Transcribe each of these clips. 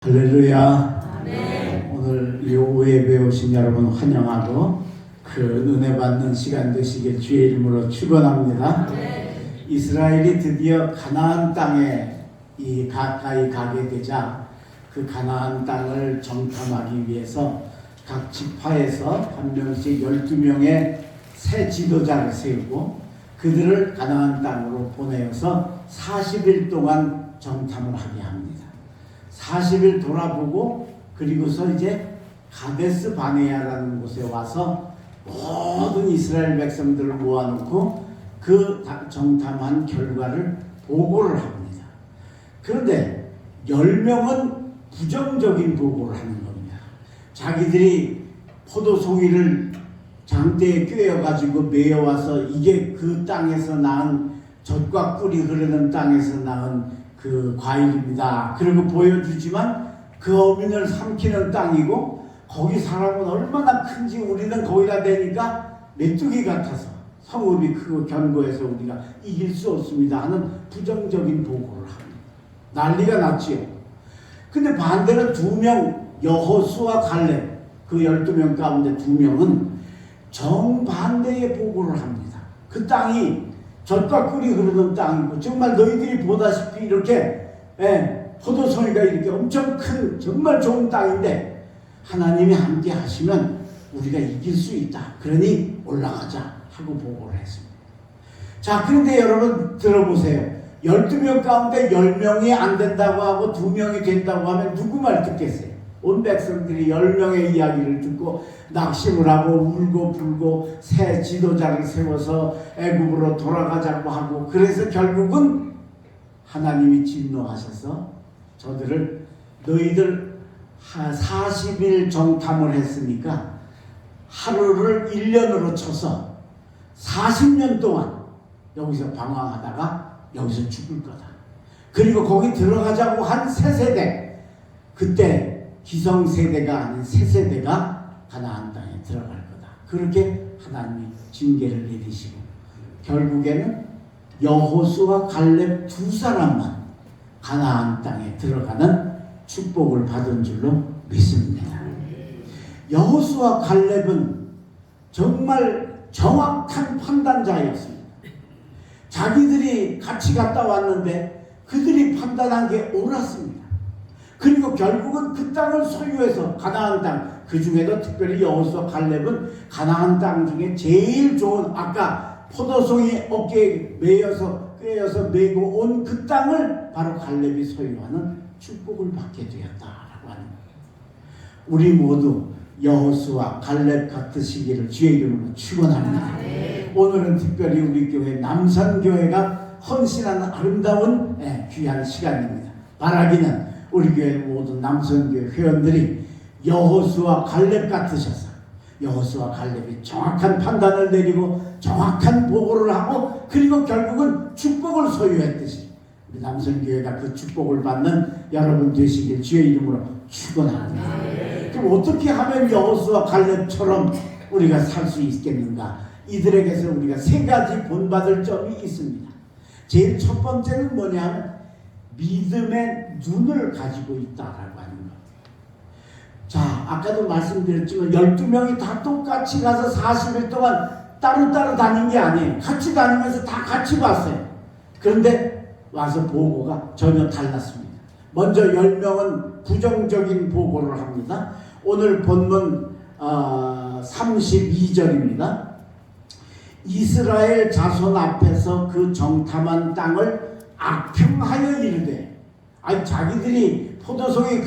할렐루야. 네. 오늘 이 오후에 오신 여러분 환영하고 그 은혜 받는 시간 되시길 주의 이름으로 축원합니다. 네. 이스라엘이 드디어 가나안 땅에 가까이 가게 되자 그 가나안 땅을 정탐하기 위해서 각 지파에서 한 명씩 12명의 새 지도자를 세우고 그들을 가나안 땅으로 보내어서 40일 동안 정탐을 하게 합니다. 40일 돌아보고 그리고서 이제 가데스 바네아라는 곳에 와서 모든 이스라엘 백성들을 모아놓고 그 정탐한 결과를 보고를 합니다. 그런데 10명은 부정적인 보고를 하는 겁니다. 자기들이 포도송이를 장대에 꿰어가지고 메어와서 이게 그 땅에서 낳은 젖과 꿀이 흐르는 땅에서 낳은 그 과일입니다. 그리고 보여주지만 그 어민을 삼키는 땅이고 거기 사람은 얼마나 큰지 우리는 거기다 대니까 메뚜기 같아서 성읍이 크고 견고해서 우리가 이길 수 없습니다 하는 부정적인 보고를 합니다. 난리가 났지요. 근데 반대로 2명 여호수아 갈렙 그 12명 가운데 2명은 정반대의 보고를 합니다. 그 땅이 젖과 꿀이 흐르는 땅이고 정말 너희들이 보다시피 이렇게 포도송이가 이렇게 엄청 큰 정말 좋은 땅인데 하나님이 함께 하시면 우리가 이길 수 있다. 그러니 올라가자 하고 보고를 했습니다. 자, 그런데 여러분 들어보세요. 12명 가운데 10명이 안 된다고 하고 2명이 된다고 하면 누구 말 듣겠어요? 온 백성들이 10명의 이야기를 듣고 낙심을 하고 울고 불고 새 지도자를 세워서 애굽으로 돌아가자고 하고 그래서 결국은 하나님이 진노하셔서 저들을 너희들 40일 정탐을 했으니까 하루를 1년으로 쳐서 40년 동안 여기서 방황하다가 여기서 죽을 거다. 그리고 거기 들어가자고 한 새 세대 그때 기성세대가 아닌 새세대가 가나안 땅에 들어갈 거다. 그렇게 하나님이 징계를 내리시고 결국에는 여호수아 갈렙 2사람만 가나안 땅에 들어가는 축복을 받은 줄로 믿습니다. 여호수아 갈렙은 정말 정확한 판단자였습니다. 자기들이 같이 갔다 왔는데 그들이 판단한 게 옳았습니다. 그리고 결국은 그 땅을 소유해서 가나안 땅, 그 중에도 특별히 여호수아 갈렙은 가나안 땅 중에 제일 좋은 아까 포도송이 어깨에 꿰어서 메고 온 그 땅을 바로 갈렙이 소유하는 축복을 받게 되었다라고 하는 거예요. 우리 모두 여호수아 갈렙 같으시기를 주의 이름으로 축원합니다. 오늘은 특별히 우리 교회 남선교회가 헌신하는 아름다운 귀한 시간입니다. 바라기는 우리 교회 모든 남성교회 회원들이 여호수아 갈렙 같으셔서 여호수아 갈렙이 정확한 판단을 내리고 정확한 보고를 하고 그리고 결국은 축복을 소유했듯이 우리 남성교회가 그 축복을 받는 여러분 되시길 주의 이름으로 축원합니다. 그럼 어떻게 하면 여호수아 갈렙처럼 우리가 살 수 있겠는가? 이들에게서 우리가 3가지 본받을 점이 있습니다. 제일 첫 번째는 뭐냐 하면 믿음의 눈을 가지고 있다라고 하는 것. 자, 아까도 말씀드렸지만 12명이 다 똑같이 가서 40일 동안 따로따로 다닌 게 아니에요. 같이 다니면서 다 같이 봤어요. 그런데 와서 보고가 전혀 달랐습니다. 먼저 10명은 부정적인 보고를 합니다. 오늘 본문 32절입니다. 이스라엘 자손 앞에서 그 정탐한 땅을 악평하여 이르되, 아니 자기들이 포도송이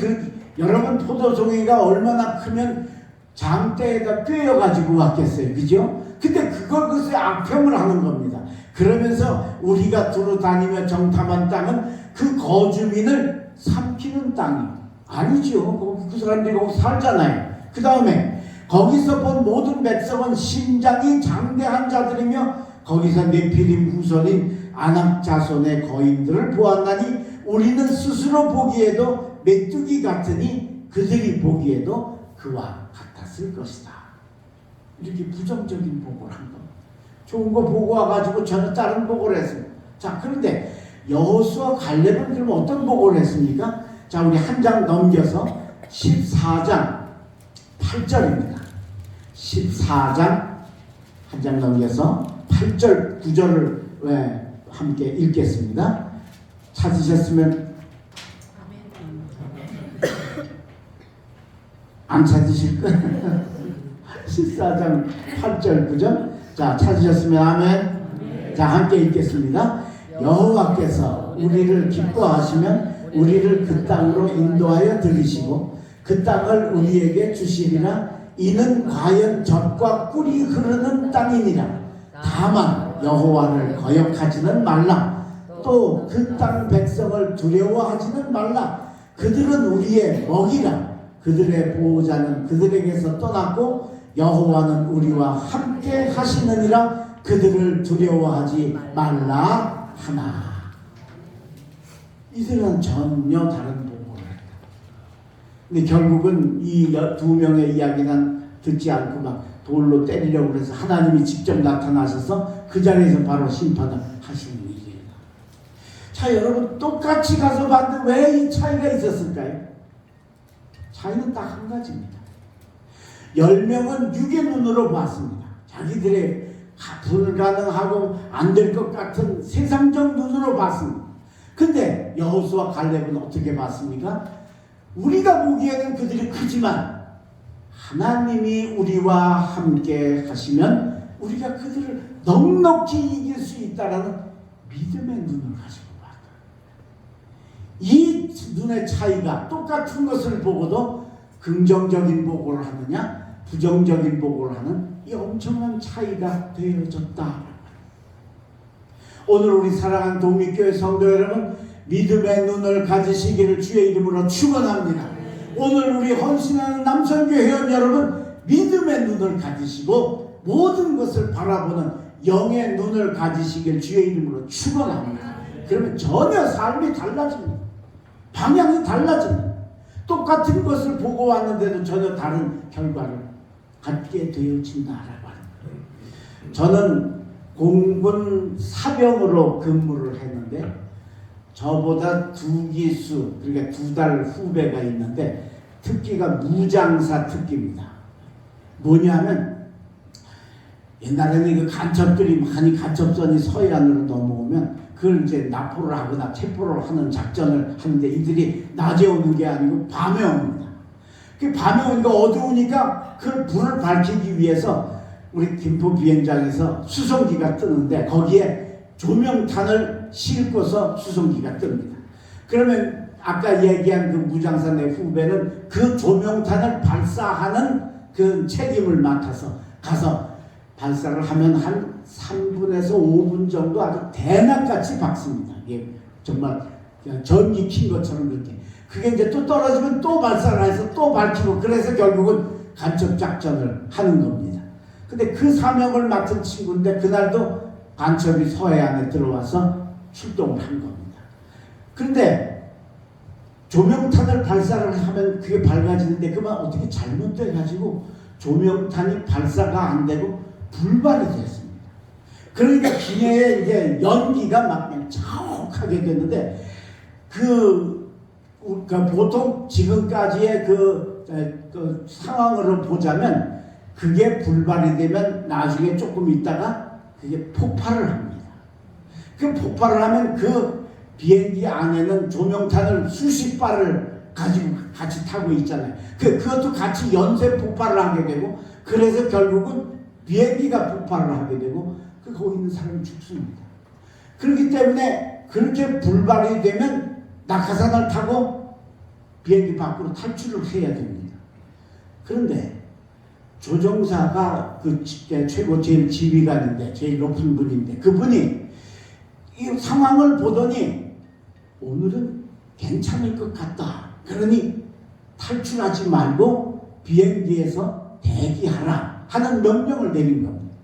여러분 포도송이가 얼마나 크면 장대에다 꿰어가지고 왔겠어요, 그죠? 근데 그걸 글쎄 악평을 하는 겁니다. 그러면서 우리가 두루 다니며 정탐한 땅은 그 거주민을 삼키는 땅이 아니죠. 그 사람들이 거기 살잖아요. 그 다음에 거기서 본 모든 백성은 신장이 장대한 자들이며 거기서 네피림 후손인 아낙 자손의 거인들을 보았나니 우리는 스스로 보기에도 메뚜기 같으니 그들이 보기에도 그와 같았을 것이다. 이렇게 부정적인 보고를 한 겁니다. 좋은 거 보고 와가지고 저는 다른 보고를 했습니다. 자, 그런데 여호수아 갈렙은 그럼 어떤 보고를 했습니까? 자, 우리 한 장 넘겨서 14장 8절입니다. 14장 한 장 넘겨서 8절 9절을 함께 읽겠습니다. 찾으셨으면 안 찾으실 거예요. 14장 8절 9절. 자, 찾으셨으면 아멘. 자, 함께 읽겠습니다. 여호와께서 우리를 기뻐하시면 우리를 그 땅으로 인도하여 들이시고 그 땅을 우리에게 주시리라. 이는 과연 젖과 꿀이 흐르는 땅이니라. 다만 여호와를 거역하지는 말라. 또 그 땅 백성을 두려워하지는 말라. 그들은 우리의 먹이라. 그들의 보호자는 그들에게서 떠났고 여호와는 우리와 함께 하시느니라. 그들을 두려워하지 말라 하나. 이들은 전혀 다른 보고를 했다. 근데 결국은 이 두 명의 이야기는 듣지 않고 막 돌로 때리려고 해서 하나님이 직접 나타나셔서 그 자리에서 바로 심판을 하시는 일이에요. 자, 여러분, 똑같이 가서 봤는데 왜 이 차이가 있었을까요? 차이는 딱 한 가지입니다. 10명은 육의 눈으로 봤습니다. 자기들의 불가능하고 안 될 것 같은 세상적 눈으로 봤습니다. 근데 여호수아 갈렙은 어떻게 봤습니까? 우리가 보기에는 그들이 크지만 하나님이 우리와 함께 하시면 우리가 그들을 넉넉히 이길 수 있다라는 믿음의 눈을 가지고 봤다. 이 눈의 차이가 똑같은 것을 보고도 긍정적인 보고를 하느냐 부정적인 보고를 하는 이 엄청난 차이가 되어졌다. 오늘 우리 사랑하는 독립교회 성도 여러분, 믿음의 눈을 가지시기를 주의 이름으로 축원합니다. 오늘 우리 헌신하는 남선교회 회원 여러분, 믿음의 눈을 가지시고 모든 것을 바라보는 영의 눈을 가지시길 주의 이름으로 축원합니다. 그러면 전혀 삶이 달라집니다. 방향이 달라집니다. 똑같은 것을 보고 왔는데도 전혀 다른 결과를 갖게 되어진다라고 합니다. 저는 공군 사병으로 근무를 했는데 저보다 2기수, 그러니까 2달 후배가 있는데 특기가 무장사 특기입니다. 뭐냐면 옛날에는 그 간첩들이 많이 간첩선이 서해안으로 넘어오면 그걸 이제 납포를 하거나 체포를 하는 작전을 하는데 이들이 낮에 오는 게 아니고 밤에 옵니다. 그 밤에 오니까 어두우니까 그 불을 밝히기 위해서 우리 김포 비행장에서 수송기가 뜨는데 거기에 조명탄을 싣고서 수송기가 뜹니다. 그러면 아까 얘기한 그 무장사 내 후배는 그 조명탄을 발사하는 그 책임을 맡아서 가서 발사를 하면 한 3분에서 5분 정도 아주 대낮같이 박습니다. 이게 정말 그냥 전기 킨 것처럼 그렇게. 그게 이제 또 떨어지면 또 발사를 해서 또 밝히고 그래서 결국은 간첩 작전을 하는 겁니다. 근데 그 사명을 맡은 친구인데 그날도 간첩이 서해안에 들어와서 출동을 한 겁니다. 그런데 조명탄을 발사를 하면 그게 밝아지는데 그만 어떻게 잘못돼가지고 조명탄이 발사가 안 되고 불발이 됐습니다. 그러니까 기내에 이제 연기가 막 그냥 자욱하게 됐는데 보통 지금까지의 그 상황으로 보자면 그게 불발이 되면 나중에 조금 있다가 그게 폭발을 합니다. 그 폭발을 하면 그 비행기 안에는 조명탄을 수십 발을 가지고 같이 타고 있잖아요. 그것도 같이 연쇄 폭발을 하게 되고 그래서 결국은 비행기가 폭발을 하게 되고 거기 있는 사람이 죽습니다. 그렇기 때문에 그렇게 불발이 되면 낙하산을 타고 비행기 밖으로 탈출을 해야 됩니다. 그런데 조종사가 그 최고 제일 지휘관인데 제일 높은 분인데 그분이 이 상황을 보더니 오늘은 괜찮을 것 같다. 그러니 탈출하지 말고 비행기에서 대기하라 하는 명령을 내린 겁니다.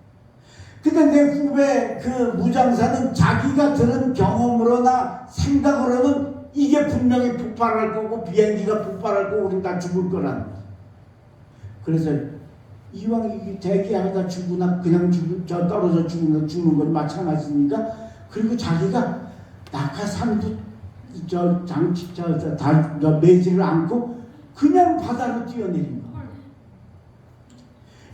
근데 내 후배 그 무장사는 자기가 들은 경험으로나 생각으로는 이게 분명히 폭발할 거고 비행기가 폭발할 거고 우린 다 죽을 거라는 거예요. 그래서 이왕 대기하다 죽으나 그냥 떨어져 죽는 건 마찬가지니까 그리고 자기가 낙하산도 매질을 안고 그냥 바다로 뛰어내린 거.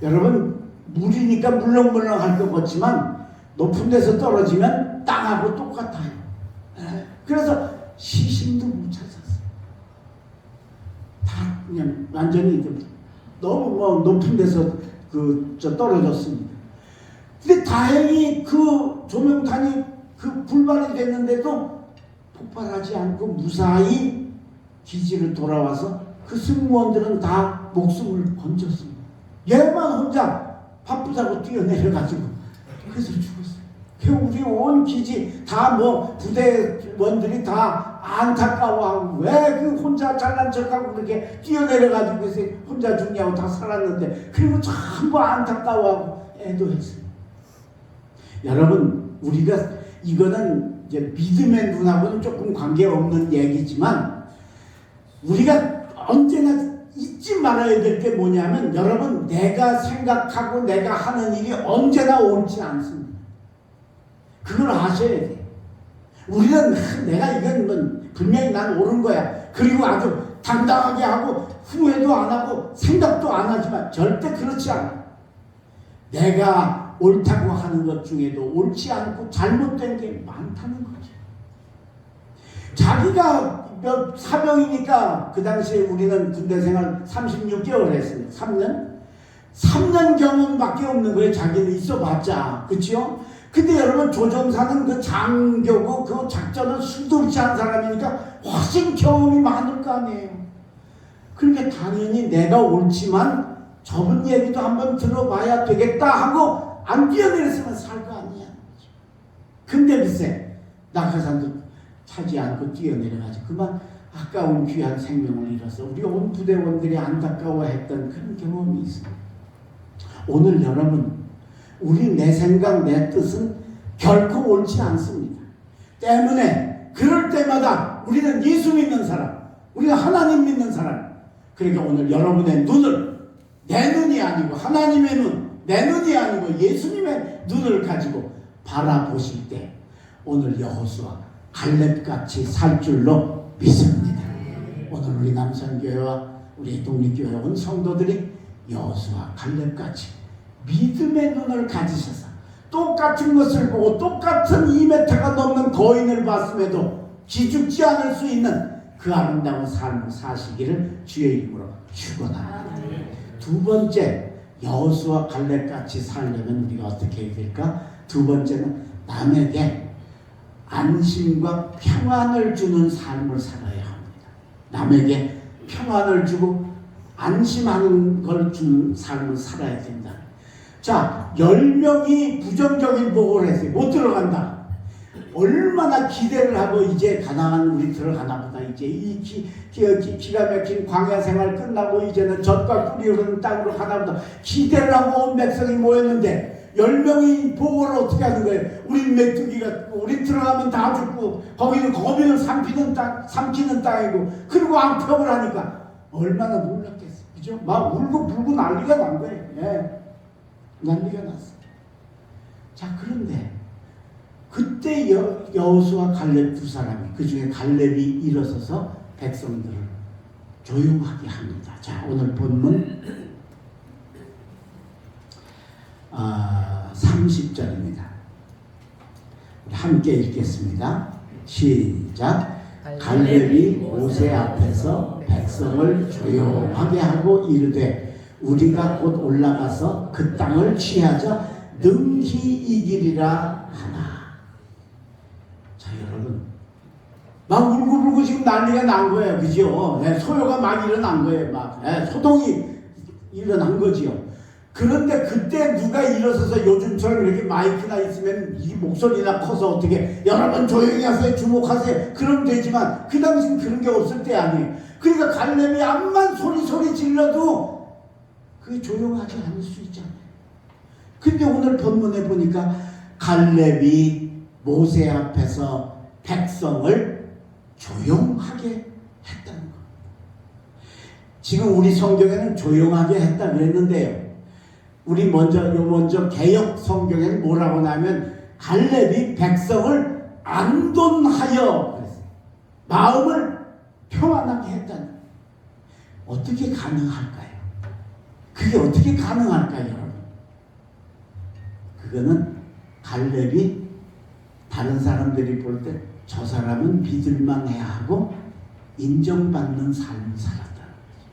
여러분, 물이니까 물렁물렁 할 것 같지만 높은 데서 떨어지면 땅하고 똑같아요. 그래서 시신도 못 찾았어요. 다 그냥 완전히 너무 높은 데서 떨어졌습니다. 근데 다행히 그 조명탄이 불발이 됐는데도 폭발하지 않고 무사히 기지를 돌아와서 그 승무원들은 다 목숨을 건졌습니다. 얘만 혼자 바쁘다고 뛰어내려가지고 그래서 죽었어요. 우리 온 기지 다 부대원들이 다 안타까워하고 왜 그 혼자 잘난 척하고 그렇게 뛰어내려가지고 혼자 죽냐고 다 살았는데, 그리고 전부 안타까워하고 애도했어요. 여러분, 우리가 이거는 이제 믿음의 눈하고는 조금 관계없는 얘기지만 우리가 언제나 잊지 말아야 될 게 뭐냐면, 여러분, 내가 생각하고 내가 하는 일이 언제나 옳지 않습니다. 그걸 아셔야 돼요. 우리는 내가 이건 분명히 난 옳은 거야, 그리고 아주 당당하게 하고 후회도 안 하고 생각도 안 하지만 절대 그렇지 않아. 내가 옳다고 하는 것 중에도 옳지 않고 잘못된 게 많다는 거죠. 자기가 사병이니까, 그 당시에 우리는 군대 생활 36개월 했어요. 3년 경험밖에 없는 거예요. 자기는 있어봤자. 그렇죠? 근데 여러분, 조종사는 그 장교고 그 작전을 수두룩이 한 사람이니까 훨씬 경험이 많을 거 아니에요. 그러니까 당연히 내가 옳지만 저분 얘기도 한번 들어봐야 되겠다 하고 안 뛰어내렸으면 살 거 아니야. 근데 글쎄, 낙하산도 차지 않고 뛰어내려가지고 그만 아까운 귀한 생명을 잃어서 우리 온 부대원들이 안타까워했던 그런 경험이 있어요. 오늘 여러분, 내 생각, 내 뜻은 결코 옳지 않습니다. 때문에 그럴 때마다 우리는 예수 믿는 사람, 우리는 하나님 믿는 사람, 그러니까 오늘 여러분의 눈을, 내 눈이 아니고 하나님의 눈, 내 눈이 아니고 예수님의 눈을 가지고 바라보실 때 오늘 여호수아 갈렙같이 살 줄로 믿습니다. 오늘 우리 남산교회와 우리 독립교회 온 성도들이 여호수아 갈렙같이 믿음의 눈을 가지셔서 똑같은 것을 보고 똑같은 2m가 넘는 거인을 봤음에도 기죽지 않을 수 있는 그 아름다운 삶을 사시기를 주의 이름으로 축원합니다. 두 번째, 여호수아 갈렙같이 살려면 우리가 어떻게 해야 될까? 두 번째는 남에게 안심과 평안을 주는 삶을 살아야 합니다. 남에게 평안을 주고 안심하는 걸 주는 삶을 살아야 된다. 자, 10명이 부정적인 보고를 했어요. 못 들어간다. 얼마나 기대를 하고 이제 가나안 우리 들어가나 보다. 이제 이 기가 막힌 광야 생활 끝나고 이제는 젖과 꿀이 흐르는 땅으로 가나 보다. 기대를 하고 온 백성이 모였는데 10명이 보고를 어떻게 하는 거예요? 우린 메뚜기가, 우리 들어가면 다 죽고 거기는 거민을 삼키는 땅이고, 그리고 앙평을 하니까 얼마나 놀랐겠어. 그죠? 막 울고 불고 난리가 난 거예요. 예. 난리가 났어. 자, 그런데 그때 여호수아 갈렙 두 사람이, 그 중에 갈렙이 일어서서 백성들을 조용하게 합니다. 자, 오늘 본문 30절입니다. 우리 함께 읽겠습니다. 시작. 갈렙이 모세 앞에서 백성을 조용하게 하고 이르되 우리가 곧 올라가서 그 땅을 취하자 능히 이기리라 하나. 자, 여러분, 막 울고불고 지금 난리가 난 거예요. 그죠? 네, 소요가 막 일어난 거예요. 막 소동이 일어난 거지요. 그런데 그때 누가 일어서서 요즘처럼 이렇게 마이크나 있으면 이 목소리나 커서 어떻게 여러분 조용히 하세요, 주목하세요, 그러면 되지만 그 당시는 그런 게 없을 때 아니에요. 그러니까 갈렙이 암만 소리 질러도 그게 조용하지 않을 수 있잖아요. 근데 오늘 본문에 보니까 갈렙이 모세 앞에서 백성을 조용하게 했다는 거. 지금 우리 성경에는 조용하게 했다 그랬는데요, 우리 먼저 개역 성경에는 뭐라고 하냐면 갈렙이 백성을 안돈하여 그랬어요. 마음을 평안하게 했다니 어떻게 가능할까요? 그게 어떻게 가능할까요, 여러분? 그거는 갈렙이 다른 사람들이 볼 때 저 사람은 믿을만 해야 하고 인정받는 삶을 살았다는 거죠.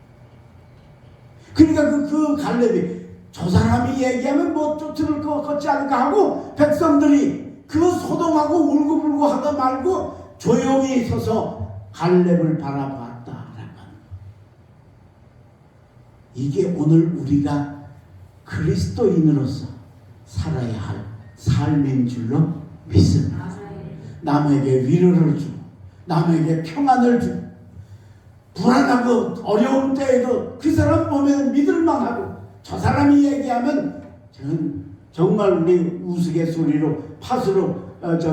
그러니까 그 갈렙이 저 사람이 얘기하면 뭐 좀 들을 것 같지 않을까 하고 백성들이 그 소동하고 울고불고 하다 말고 조용히 서서 갈렙을 바라봤다라는 거. 이게 오늘 우리가 그리스도인으로서 살아야 할 삶인 줄로 믿습니다. 남에게 위로를 주고 남에게 평안을 주고 불안하고 어려운 때에도 그 사람 보면 믿을만하고 저 사람이 얘기하면 저는 정말 우리 우스갯소리로 팥으로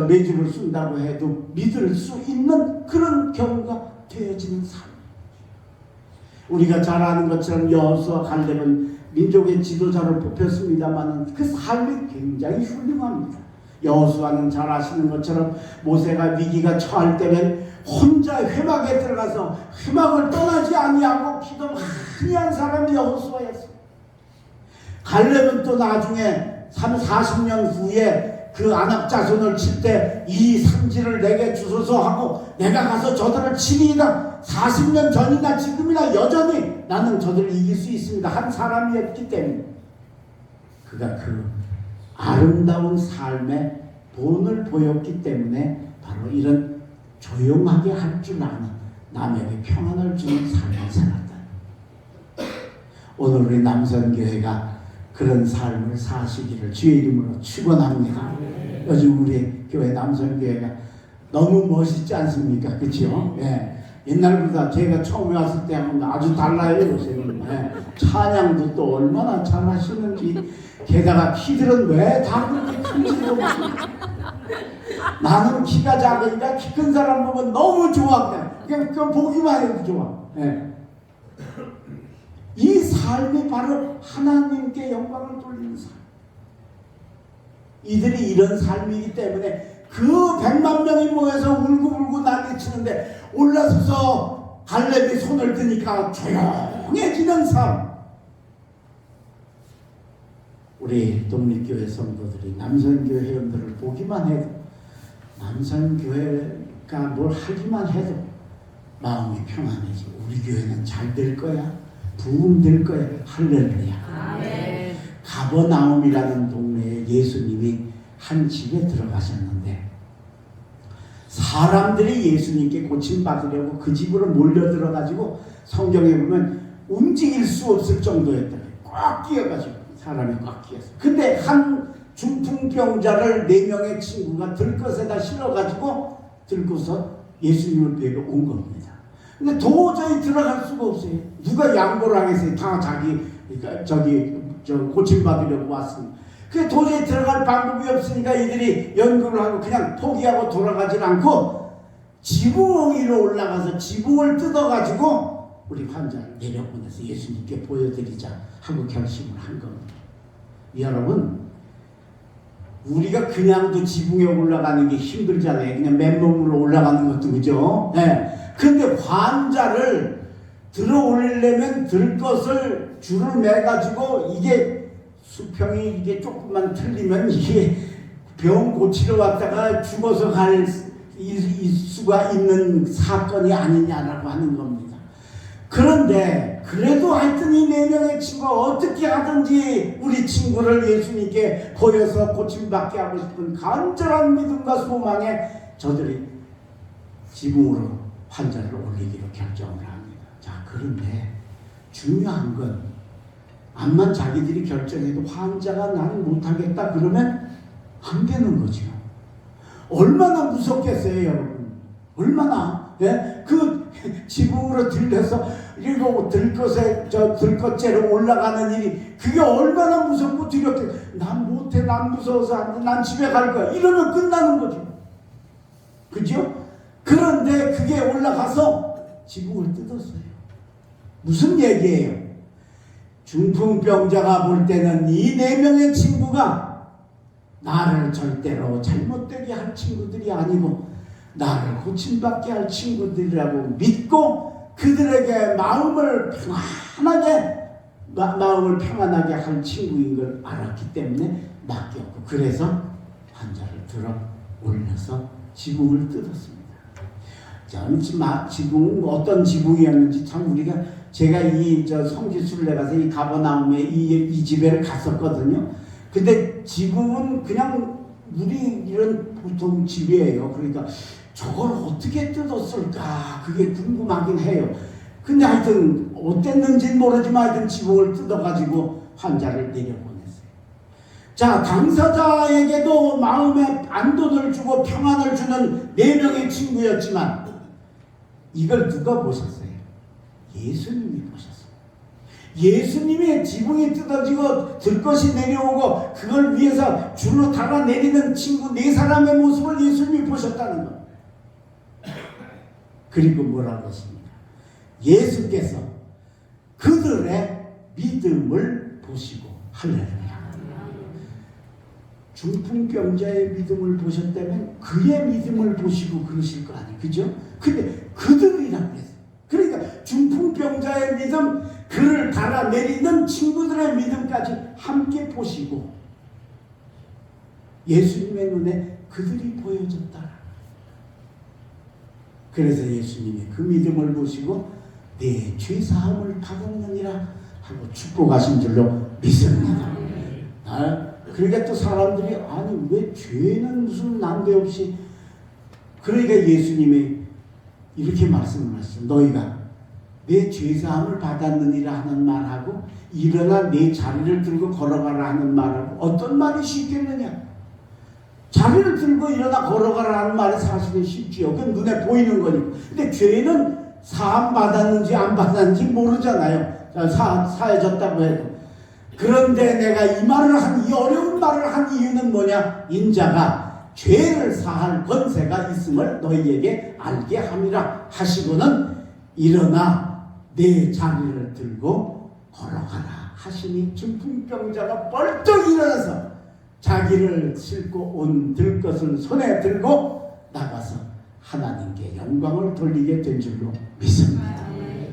매주를 쓴다고 해도 믿을 수 있는 그런 경우가 되어지는 삶. 우리가 잘 아는 것처럼 여호수아 갈렙은 민족의 지도자로 뽑혔습니다만 그 삶이 굉장히 훌륭합니다. 여호수아는 잘 아시는 것처럼 모세가 위기가 처할 때면 혼자 회막에 들어가서 회막을 떠나지 아니하고 기도 많이 한 사람이 여호수아였어요. 갈렙은 또 나중에 40년 후에 그 아낙 자손을 칠 때 이 산지를 내게 주소서 하고 내가 가서 저들을 치리이다. 40년 전이나 지금이나 여전히 나는 저들을 이길 수 있습니다 한 사람이었기 때문에 그가 그 아름다운 삶의 본을 보였기 때문에 바로 이런 조용하게 할 줄 아는 남에게 평안을 주는 삶을 살았다. 오늘 우리 남선교회가 그런 삶을 사시기를 주의 이름으로 축원합니다. 요즘 우리 교회 남선교회가 너무 멋있지 않습니까? 그렇죠? 예. 옛날보다 제가 처음에 왔을 때하고는 아주 달라요 요새는. 예. 찬양도 또 얼마나 잘하시는지 게다가 키들은 왜 다 그렇게 큰지도 모르겠어요. 나는 키가 작으니까 키 큰 사람 보면 너무 좋아. 그냥 보기만 해도 좋아. 예. 이 삶이 바로 하나님께 영광을 돌리는 삶. 이들이 이런 삶이기 때문에 그 100만 명이 모여서 울고불고 난리치는데 올라서서 갈렙이 손을 드니까 조용해지는 삶. 우리 독립교회 성도들이 남선교회 회원들을 보기만 해도 남선교회가 뭘 하기만 해도 마음이 평안해지고 우리 교회는 잘 될 거야, 부흥될 거야. 할렐루야. 아멘. 가버나움이라는 동네에 예수님이 한 집에 들어가셨는데 사람들이 예수님께 고침받으려고 그 집으로 몰려들어가지고 성경에 보면 움직일 수 없을 정도였다. 꽉 끼어가지고 사람이 꽉 끼었어. 근데 한 중풍병자를 4명의 친구가 들것에다 실어가지고 들고서 예수님을 뵈러 온 겁니다. 근데 도저히 들어갈 수가 없어요. 누가 양보를 하겠어요. 다 자기 고침받으려고 왔습니다. 그게 도저히 들어갈 방법이 없으니까 이들이 연구를 하고 그냥 포기하고 돌아가질 않고 지붕 위로 올라가서 지붕을 뜯어가지고 우리 환자를 내려보내서 예수님께 보여드리자 하고 결심을 한 겁니다. 여러분, 우리가 그냥도 지붕에 올라가는 게 힘들잖아요. 그냥 맨몸으로 올라가는 것도 그죠? 네. 근데 환자를 들어 올리려면 들 것을 줄을 매가지고 이게 수평이 이게 조금만 틀리면 이게 병 고치러 왔다가 죽어서 갈 수가 있는 사건이 아니냐라고 하는 겁니다. 그런데 그래도 하여튼 이 4명의 친구가 어떻게 하든지 우리 친구를 예수님께 보여서 고침받게 하고 싶은 간절한 믿음과 소망에 저들이 지붕으로 환자를 올리기로 결정을 합니다. 자, 그런데 중요한 건 암만 자기들이 결정해도 환자가 나는 못하겠다 그러면 안 되는 거죠. 얼마나 무섭겠어요, 여러분. 얼마나. 예? 그 지붕으로 들려서 이거 들것째로 올라가는 일이 그게 얼마나 무섭고 두렵게. 난 못해, 난 무서워서 안 돼, 난 집에 갈 거야. 이러면 끝나는 거죠. 그죠? 그런데 그게 올라가서 지붕을 뜯었어요. 무슨 얘기예요? 중풍병자가 볼 때는 이 4명의 친구가 나를 절대로 잘못되게 할 친구들이 아니고 나를 고침받게 할 친구들이라고 믿고 그들에게 마음을 평안하게 할 친구인 걸 알았기 때문에 맡겼고, 그래서 환자를 들어 올려서 지붕을 뜯었습니다. 저는 지붕은 어떤 지붕이었는지 참 제가 이 성지순례 가서 이 가버나움에 이 집에를 갔었거든요. 근데 지붕은 그냥 우리 이런 보통 집이에요. 그러니까 저걸 어떻게 뜯었을까 그게 궁금하긴 해요. 근데 하여튼 어땠는지는 모르지만 하여튼 지붕을 뜯어가지고 환자를 내려보냈어요. 자, 당사자에게도 마음에 안도를 주고 평안을 주는 4명의 친구였지만 이걸 누가 보셨어요? 예수님이 보셨어요. 예수님의 지붕이 뜯어지고 들것이 내려오고 그걸 위해서 줄로 달아내리는 친구 4사람의 모습을 예수님이 보셨다는 것. 그리고 뭐라고 했습니까? 예수께서 그들의 믿음을 보시고, 할렐루야. 중풍병자의 믿음을 보셨다면 그의 믿음을 보시고 그러실 거 아니에요. 그죠? 근데 그들이라고 했어요. 그러니까 중풍병자의 믿음, 그를 달아내리는 친구들의 믿음까지 함께 보시고 예수님의 눈에 그들이 보여졌다. 그래서 예수님이 그 믿음을 보시고 내 죄사함을 받았느니라 하고 축복하신 줄로 믿습니다. 그러니까 또 사람들이 아니 왜 죄는 무슨 난데없이, 그러니까 예수님이 이렇게 말씀을 하셨어요. 너희가 내 죄사함을 받았느니라 하는 말하고 일어나 내 자리를 들고 걸어가라 하는 말하고 어떤 말이 쉽겠느냐? 자리를 들고 일어나 걸어가라 하는 말이 사실은 쉽지요. 그건 눈에 보이는 거니까. 근데 죄는 사함 받았는지 안 받았는지 모르잖아요. 사해졌다고 해도. 그런데 내가 이 어려운 말을 한 이유는 뭐냐? 인자가 죄를 사할 권세가 있음을 너희에게 알게 함이라 하시고는 일어나 내 자리를 들고 걸어가라 하시니 중풍병자가 벌떡 일어나서 자기를 싣고 온 들것을 손에 들고 나가서 하나님께 영광을 돌리게 된 줄로 믿습니다.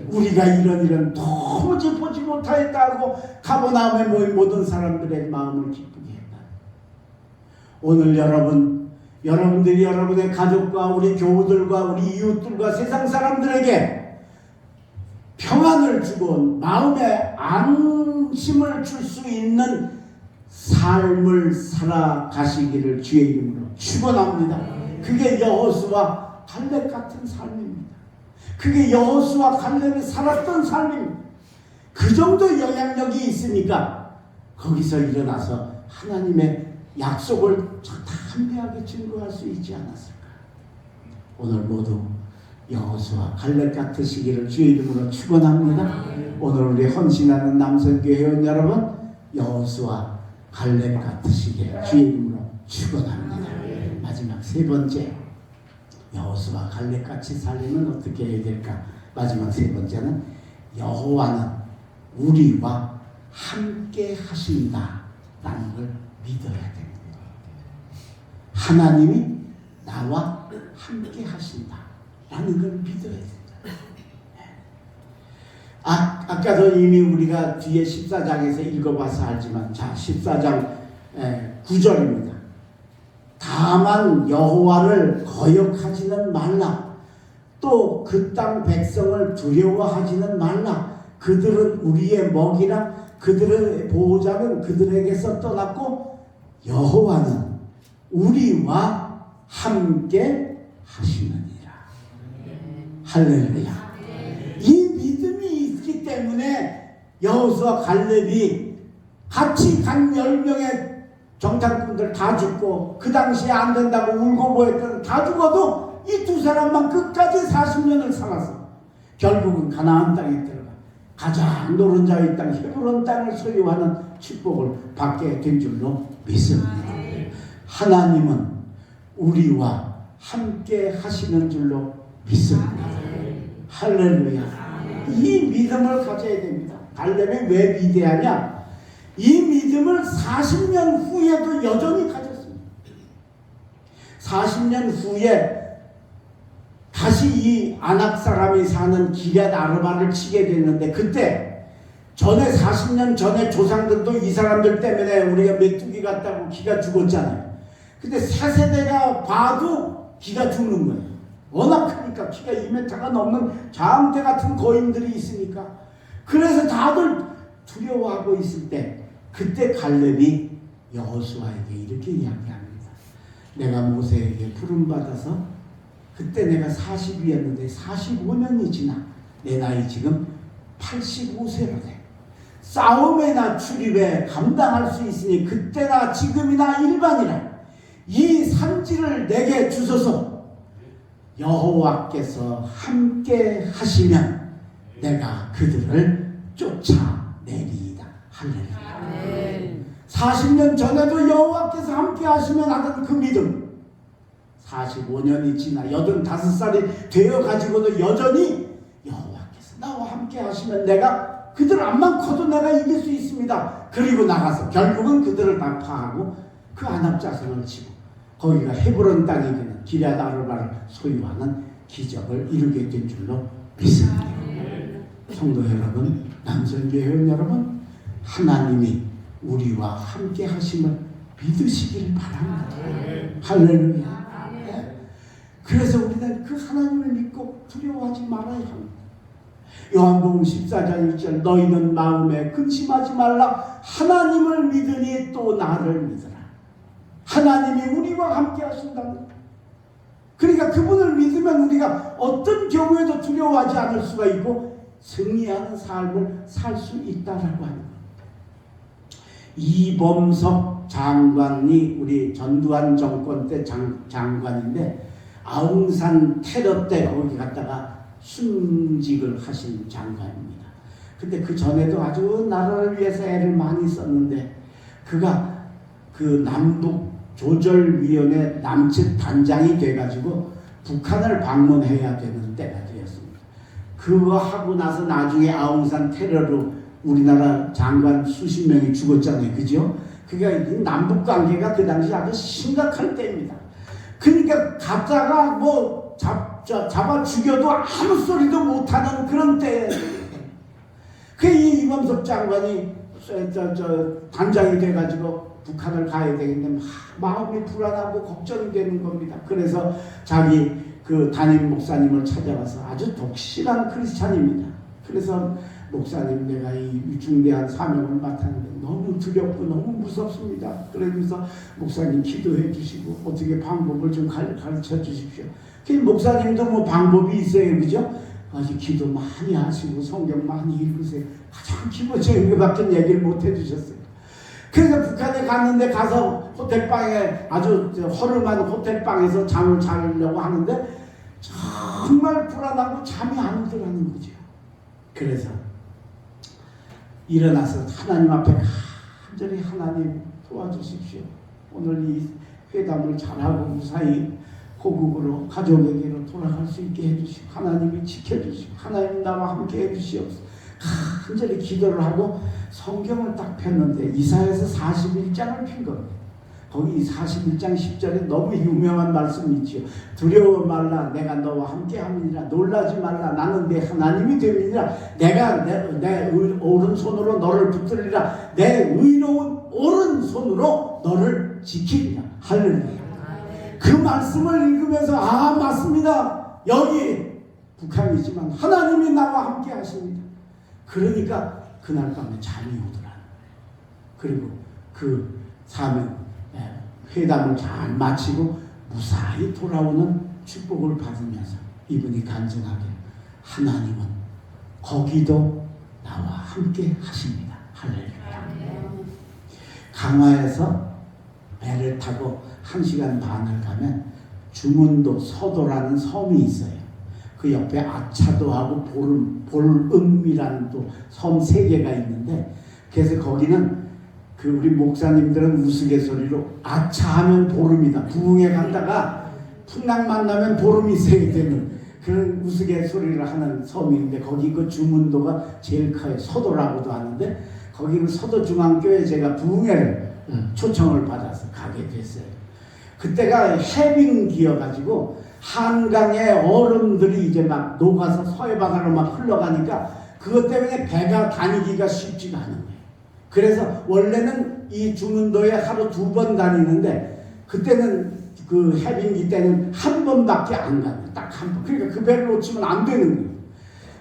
우리가 이런 도무지 보지 못하였다고 가버나움에 모인 모든 사람들의 마음을 기쁘게 했다. 오늘 여러분들이 여러분의 가족과 우리 교우들과 우리 이웃들과 세상 사람들에게 평안을 주고 마음에 안심을 줄 수 있는 삶을 살아가시기를 주의 이름으로 축원합니다. 그게 여호수아 갈렙 같은 삶입니다. 그게 여호수아 갈렙이 살았던 삶입니다. 그 정도 영향력이 있으니까 거기서 일어나서 하나님의 약속을 담대하게 증거할 수 있지 않았을까. 오늘 모두 여호수아 갈렙 같으시기를 주의 이름으로 축원합니다. 오늘 우리 헌신하는 남성교회 회원 여러분, 여호수아 갈렙 같으시기를 주의 이름으로 축원합니다. 마지막 3번째, 여호수아 갈렙같이 살려면 어떻게 해야 될까? 마지막 3번째는 여호와는 우리와 함께 하신다라는 걸 믿어야 됩니다. 하나님이 나와 함께 하신다라는 걸 믿어야 됩니다. 아까도 이미 우리가 뒤에 14장에서 읽어봐서 알지만, 자 14장 9절입니다. 다만 여호와를 거역하지는 말라. 또 그 땅 백성을 두려워하지는 말라. 그들은 우리의 먹이라. 그들의 보호자는 그들에게서 떠났고 여호와는 우리와 함께 하시느니라. 할렐루야. 이 믿음이 있기 때문에 여호수아 갈렙이 같이 간 10명의 정탐꾼들 다 죽고 그 당시에 안 된다고 울고 보였던 다 죽어도 이 2사람만 끝까지 40년을 살았어. 결국은 가나안 땅에 들어가 가장 노른자의 땅 헤브론 땅을 소유하는 축복을 받게 된 줄로 믿습니다. 하나님은 우리와 함께 하시는 줄로 믿습니다. 할렐루야. 이 믿음을 가져야 됩니다. 갈렙이 왜 위대하냐? 이 믿음을 40년 후에도 여전히 가졌습니다. 40년 후에 다시 이 아낙 사람이 사는 기럇 아르바를 치게 됐는데, 그때 전에 40년 전에 조상들도 이 사람들 때문에 우리가 메뚜기 같다고 기가 죽었잖아요. 근데 새 세대가 봐도 기가 죽는 거예요. 워낙 크니까, 키가 2m가 넘는 장대 같은 거인들이 있으니까. 그래서 다들 두려워하고 있을 때, 그때 갈렙이 여호수아에게 이렇게 이야기합니다. 내가 모세에게 부름받아서 그때 내가 40이었는데 45년이 지나 내 나이 지금 85세로 돼. 싸움에나 출입에 감당할 수 있으니 그때나 지금이나 일반이라 이 산지를 내게 주소서. 여호와께서 함께 하시면 내가 그들을 쫓아내리이다. 할렐루야. 40년 전에도 여호와께서 함께 하시면 하던 그 믿음, 45년이 지나 85살이 되어가지고도 여전히 여호와께서 나와 함께 하시면 내가 그들 암만 커도 내가 이길 수 있습니다. 그리고 나가서 결국은 그들을 다 파하고 그 아낙 자손을 치고 거기가 헤브론 땅이 되는 기럇 아르바를 소유하는 기적을 이루게 된 줄로 믿습니다. 성도 여러분, 남선교 회원 여러분, 하나님이 우리와 함께 하심을 믿으시길 바랍니다. 할렐루야. 그래서 우리는 그 하나님을 믿고 두려워하지 말아야 합니다. 요한복음 14장 1절, 너희는 마음에 근심하지 말라. 하나님을 믿으니 또 나를 믿으라. 하나님이 우리와 함께 하신다는, 그러니까 그분을 믿으면 우리가 어떤 경우에도 두려워하지 않을 수가 있고 승리하는 삶을 살 수 있다라고 하는 것. 이범석 장관이 우리 전두환 정권 때 장관인데, 아웅산 테러 때 거기 갔다가 순직을 하신 장관입니다. 근데 그 전에도 아주 나라를 위해서 애를 많이 썼는데, 그가 그 남북 조절위원회 남측 단장이 돼가지고 북한을 방문해야 되는 때가 되었습니다. 그거 하고 나서 나중에 아웅산 테러로 우리나라 장관 수십 명이 죽었잖아요. 그죠? 그러니까 남북 관계가 그 당시 아주 심각할 때입니다. 그러니까 갔다가 뭐 잡아 죽여도 아무 소리도 못하는 그런 때, 그 이범석 장관이 단장이 돼가지고 북한을 가야 되겠는데 마음이 불안하고 걱정이 되는 겁니다. 그래서 자기 그 담임 목사님을 찾아가서, 아주 독실한 크리스찬입니다. 그래서 목사님, 내가 이 중대한 사명을 맡았는데 너무 두렵고 너무 무섭습니다. 그러면서 목사님 기도해 주시고 어떻게 방법을 좀 가르쳐 주십시오. 그 목사님도 뭐 방법이 있어요, 그죠? 아주 기도 많이 하시고 성경 많이 읽으세요. 가장 기본적인 것밖에 얘기를 못 해주셨어요. 그래서 북한에 갔는데, 가서 호텔방에, 아주 허름한 호텔방에서 잠을 자려고 하는데 정말 불안하고 잠이 안 오더라는 거죠. 그래서 일어나서 하나님 앞에 간절히, 하나님 도와주십시오. 오늘 이 회담을 잘하고 무사히 고국으로, 가족에게로 돌아갈 수 있게 해주시고 하나님이 지켜주시고 하나님 나와 함께 해주시옵소서. 간절히 기도를 하고 성경을 딱 폈는데 이사야서 41장을 핀 겁니다. 거기 41장 10절에 너무 유명한 말씀이 있죠. 두려워 말라, 내가 너와 함께 함이니라. 놀라지 말라, 나는 네 하나님이 됨이니라. 내가 내 오른손으로 너를 붙들리라. 내 의로운 오른손으로 너를 지키리라. 할렐루야. 그 말씀을 읽으면서, 아, 맞습니다. 여기 북한이지만 하나님이 나와 함께 하십니다. 그러니까 그날 밤에 잠이 오더라. 그리고 그 사명 회담을 잘 마치고 무사히 돌아오는 축복을 받으면서 이분이 간증하길, 하나님은 거기도 나와 함께 하십니다. 할렐루야. 강화에서 배를 타고 1시간 반을 가면 중문도 서도라는 섬이 있어요. 그 옆에 아차도하고 볼음이라는 또 섬 3개가 있는데, 그래서 거기는 그 우리 목사님들은 우스갯소리로 아차하면 보름이다. 부흥에 갔다가 풍랑 만나면 보름이 새게 되는 그런 우스갯소리를 하는 섬인데, 거기 그 주문도가 제일 커요. 서도라고도 하는데, 거기는 서도중앙교회 제가 부흥회를 초청을 받아서 가게 됐어요. 그때가 해빙기여가지고 한강의 얼음들이 이제 막 녹아서 서해바다로 막 흘러가니까 그것 때문에 배가 다니기가 쉽지가 않은 거예요. 그래서 원래는 이 중문도에 하루 2번 다니는데 그때는 그 해빙기 때는 한 번밖에 안 가요. 딱 한 번. 그러니까 그 배를 놓치면 안 되는 거예요.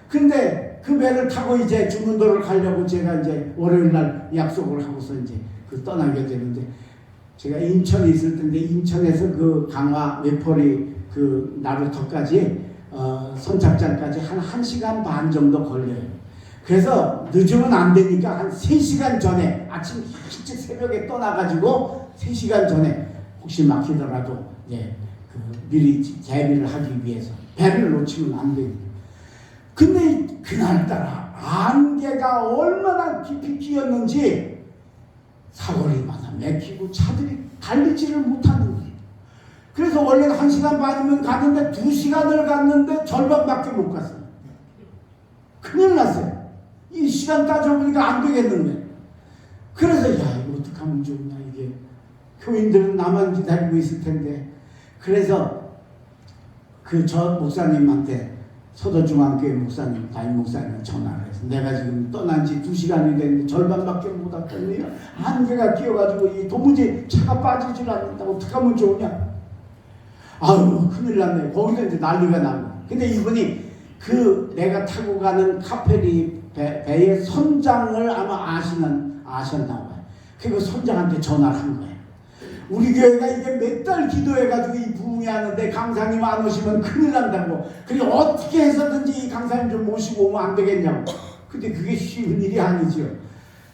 근데 그 배를 타고 이제 중문도를 가려고 제가 이제 월요일 날 약속을 하고서 이제 그 떠나게 되는데, 제가 인천에 있을 텐데 인천에서 그 강화 외포리 그 나루터까지 선착장까지 한 1시간 반 정도 걸려요. 그래서 늦으면 안 되니까 한 3시간 전에 아침 일찍 새벽에 떠나가지고 3시간 전에 혹시 막히더라도 예, 그 미리 대비를 하기 위해서 배를 놓치면 안 돼요. 근데 그날따라 안개가 얼마나 깊이 끼었는지 사거리마다 막히고 차들이 달리지를 못하는 거예요. 그래서 원래는 1시간 반이면 갔는데 2시간을 갔는데 절반밖에 못 갔어요. 큰일 났어요. 이 시간 따져보니까 안 되겠는 거예요. 그래서 야, 이거 어떡하면 좋냐, 이게 교인들은 나만 기다리고 있을 텐데. 그래서 그 저 목사님한테, 서도중앙교회 목사님, 담임 목사님 전화를 해서 내가 지금 떠난 지 2시간이 됐는데 절반밖에 못 왔더니 안개가 끼어가지고 이 도무지 차가 빠지질 않는다고 어떡하면 좋으냐. 아유, 큰일 났네. 거기서 이제 난리가 나고. 근데 이분이 그 내가 타고 가는 카페리 배의 선장을 아마 아셨나 봐요. 그 선장한테 전화를 한 거예요. 우리 교회가 이게 몇 달 기도해가지고 이 부흥회하는데 강사님 안 오시면 큰일 난다고. 그래 어떻게 해서든지 이 강사님 좀 모시고 오면 안 되겠냐고. 근데 그게 쉬운 일이 아니죠.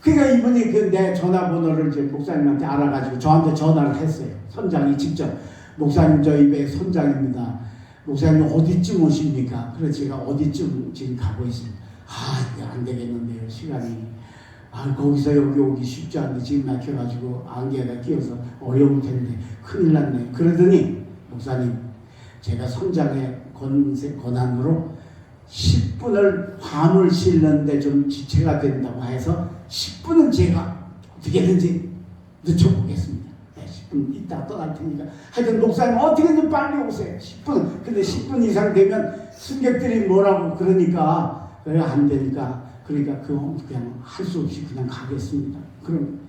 그러니까 이분이 그 내 전화번호를 이제 목사님한테 알아가지고 저한테 전화를 했어요. 선장이 직접. 목사님 저희 배 선장입니다. 목사님 어디쯤 오십니까? 그래서 제가 어디쯤 지금 가고 있습니다. 이게 안 되겠는데요, 시간이. 거기서 여기 오기 쉽지 않은데 지금 막혀가지고 안개가 끼어서 어려울 텐데 큰일 났네. 그러더니 목사님, 제가 선장의 권한으로 10분을 화물 실는데 좀 지체가 된다고 해서 10분은 제가 어떻게든지 늦춰보겠습니다. 10분 있다 떠날 테니까. 하여튼 목사님 어떻게든 빨리 오세요. 10분. 근데 10분 이상 되면 승객들이 뭐라고 그러니까 왜 안 되니까. 그러니까 그거 그냥 할 수 없이 그냥 가겠습니다. 그럼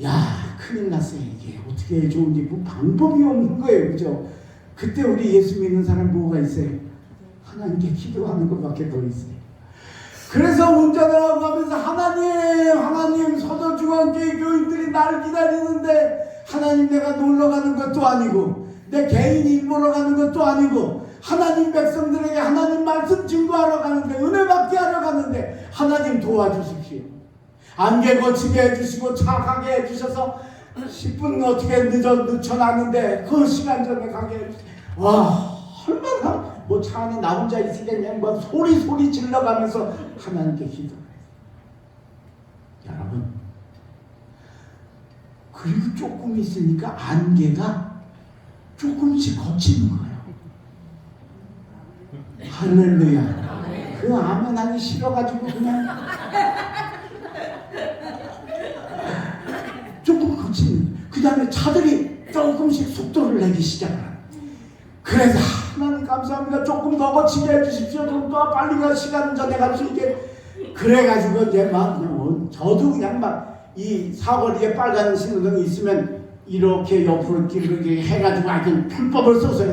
야, 큰일 났어요. 이게 어떻게 해야 좋은지 그 방법이 없는 거예요. 그죠? 그때 우리 예수 믿는 사람 뭐가 있어요? 하나님께 기도하는 것밖에 더 있어요. 그래서 운전을 하고 하면서 하나님 서도중앙교회 교인들이 나를 기다리는데 하나님 내가 놀러 가는 것도 아니고 내 개인 일보러 가는 것도 아니고 하나님 백성들에게 하나님 말씀 증거하러 가는데 은혜 받게 하러 가는데 하나님 도와주십시오. 안개 거치게 해주시고 차 가게 해주셔서 10분 어떻게 늦춰놨는데 그 시간 전에 가게 해주세요. 와, 얼마나 뭐 차 안에 나 혼자 있으겠냐, 뭐 소리 질러가면서 하나님께 기도해요. 여러분, 그리고 조금 있으니까 안개가 조금씩 거치는 거예요. 할렐루야. 그 아멘 하기 싫어가지고 그냥 조금 거치는. 그 다음에 차들이 조금씩 속도를 내기 시작을. 그래서 하나님 감사합니다. 조금 더 거치게 해주십시오. 좀 더 빨리 가 시간 전에 갈 수 있게. 그래가지고 이제 막 저도 그냥 막 이 사거리에 빨간 신호등이 있으면 이렇게 옆으로 이렇게 해가지고 아주 편법을 써서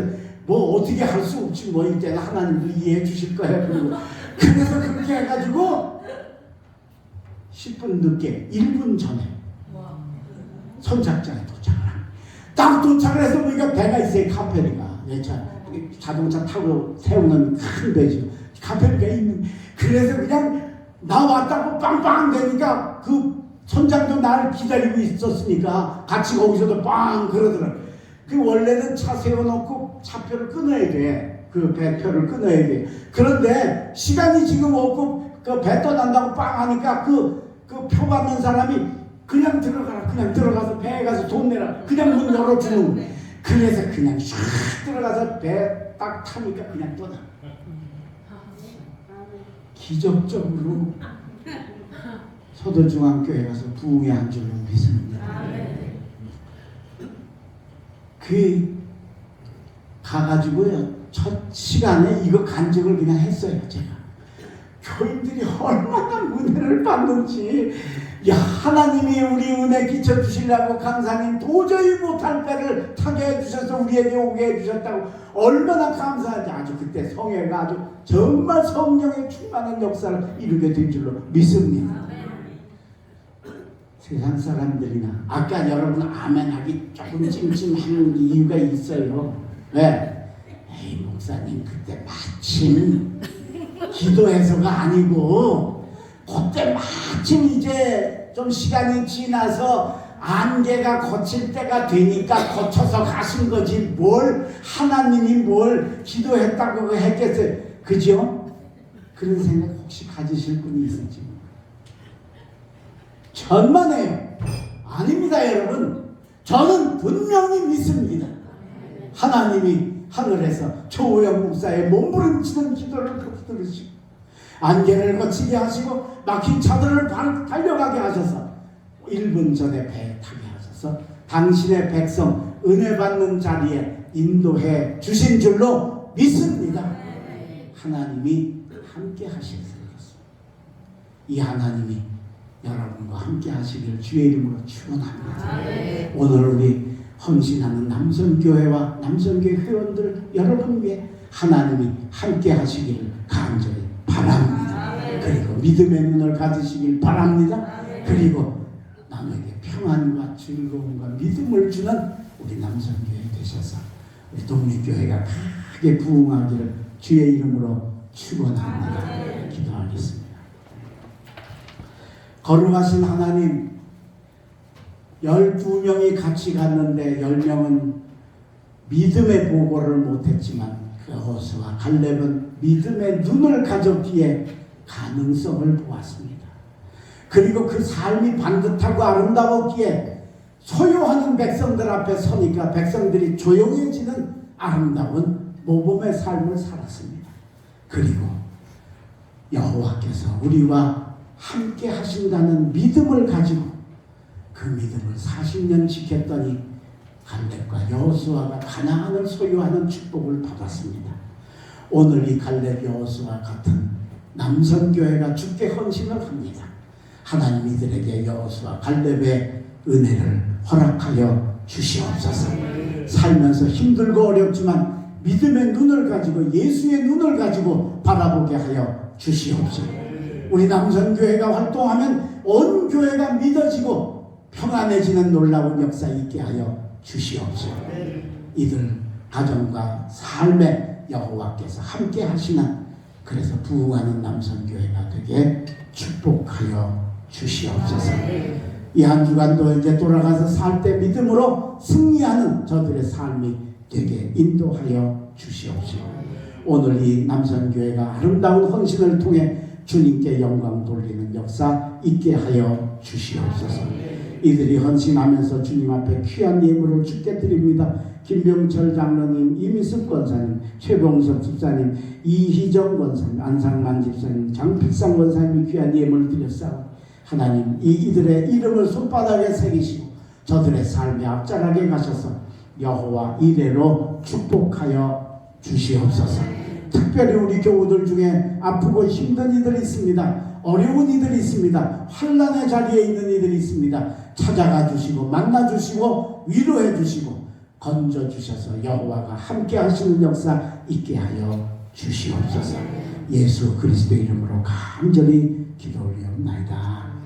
뭐 어떻게 할 수 없지 뭐 이때는 하나님도 이해해 주실 거예요. 그래서 그렇게 해가지고 10분 늦게 1분 전에 선착장에 도착을 합니다. 딱 도착을 해서 보니까 배가 있어요. 카페리가. 자동차 타고 세우는 큰 배죠. 카페리가 있는. 그래서 그냥 나왔다고 빵빵 되니까 그 선장도 나를 기다리고 있었으니까 같이 거기서도 빵 그러더라고요. 그 원래는 차 세워놓고 차표를 끊어야 돼. 그 배표를 끊어야 돼. 그런데 시간이 지금 없고 그 배 떠난다고 빵 하니까 그 표 받는 사람이 그냥 들어가라. 그냥 들어가서 배에 가서 돈 내라. 그냥 문 열어주는 거예요. 그래서 그냥 샥 들어가서 배 딱 타니까 그냥 떠나. 기적적으로 서도중앙교회 가서 부흥회 한 줄로 믿습니다. 그 가가지고요 첫 시간에 이거 간증을 그냥 했어요. 제가 교인들이 얼마나 은혜를 받는지, 야, 하나님이 우리 은혜 끼쳐 주시려고 강사님 도저히 못할 배를 타게 해주셔서 우리에게 오게 해주셨다고 얼마나 감사한지, 아주 그때 성회가 아주 정말 성령의 충만한 역사를 이루게 된 줄로 믿습니다. 세상 사람들이나 아까 여러분 아멘하기 조금 찜찜한 이유가 있어요. 왜? 에이 목사님 그때 마침 기도해서가 아니고 그때 마침 이제 좀 시간이 지나서 안개가 거칠 때가 되니까 거쳐서 가신 거지 뭘 하나님이 뭘 기도했다고 했겠어요. 그죠? 그런 생각 혹시 가지실 분이 있을지 천만에요. 아닙니다 여러분. 저는 분명히 믿습니다. 하나님이 하늘에서 조호영 목사의 몸부림치는 기도를 들으시고 안개를 거치게 하시고 막힌 차들을 달려가게 하셔서 1분 전에 배에 타게 하셔서 당신의 백성 은혜 받는 자리에 인도해 주신 줄로 믿습니다. 하나님이 함께 하실 것입니다. 이 하나님이 여러분과 함께 하시길 주의 이름으로 축원합니다. 오늘 우리 헌신하는 남선교회와 남선교회 회원들 여러분 위해 하나님이 함께 하시길 간절히 바랍니다. 그리고 믿음의 눈을 가지시길 바랍니다. 그리고 남에게 평안과 즐거움과 믿음을 주는 우리 남선교회 되셔서 우리 독립교회가 크게 부흥하기를 주의 이름으로 축원합니다. 기도하겠습니다. 거룩하신 하나님, 12명이 같이 갔는데 10명은 믿음의 보고를 못했지만 여호수아 갈렙은 믿음의 눈을 가졌기에 가능성을 보았습니다. 그리고 그 삶이 반듯하고 아름다웠기에 소유하는 백성들 앞에 서니까 백성들이 조용해지는 아름다운 모범의 삶을 살았습니다. 그리고 여호와께서 우리와 함께 하신다는 믿음을 가지고 그 믿음을 40년 지켰더니 갈렙과 여호수아가 가나안을 소유하는 축복을 받았습니다. 오늘 이 갈렙 여호수아 같은 남선교회가 주께 헌신을 합니다. 하나님 이들에게 여호수아 갈렙의 은혜를 허락하여 주시옵소서. 살면서 힘들고 어렵지만 믿음의 눈을 가지고 예수의 눈을 가지고 바라보게 하여 주시옵소서. 우리 남선교회가 활동하면 온 교회가 믿어지고 평안해지는 놀라운 역사 있게 하여 주시옵소서. 이들 가정과 삶에 여호와께서 함께 하시는, 그래서 부흥하는 남선교회가 되게 축복하여 주시옵소서. 이 한 주간도 이제 돌아가서 살 때 믿음으로 승리하는 저들의 삶이 되게 인도하여 주시옵소서. 오늘 이 남선교회가 아름다운 헌신을 통해 주님께 영광 돌리는 역사 있게 하여 주시옵소서. 이들이 헌신하면서 주님 앞에 귀한 예물을 주께 드립니다. 김병철 장로님, 이미숙 권사님, 최봉석 집사님, 이희정 권사님, 안상만 집사님, 장필상 권사님이 귀한 예물을 드렸사오니 하나님 이들의 이름을 손바닥에 새기시고 저들의 삶에 앞자락에 가셔서 여호와 이래로 축복하여 주시옵소서. 특별히 우리 교우들 중에 아프고 힘든 이들이 있습니다. 어려운 이들이 있습니다. 환난의 자리에 있는 이들이 있습니다. 찾아가 주시고 만나 주시고 위로해 주시고 건져 주셔서 여호와가 함께 하시는 역사 있게 하여 주시옵소서. 예수 그리스도 이름으로 간절히 기도 올리옵나이다.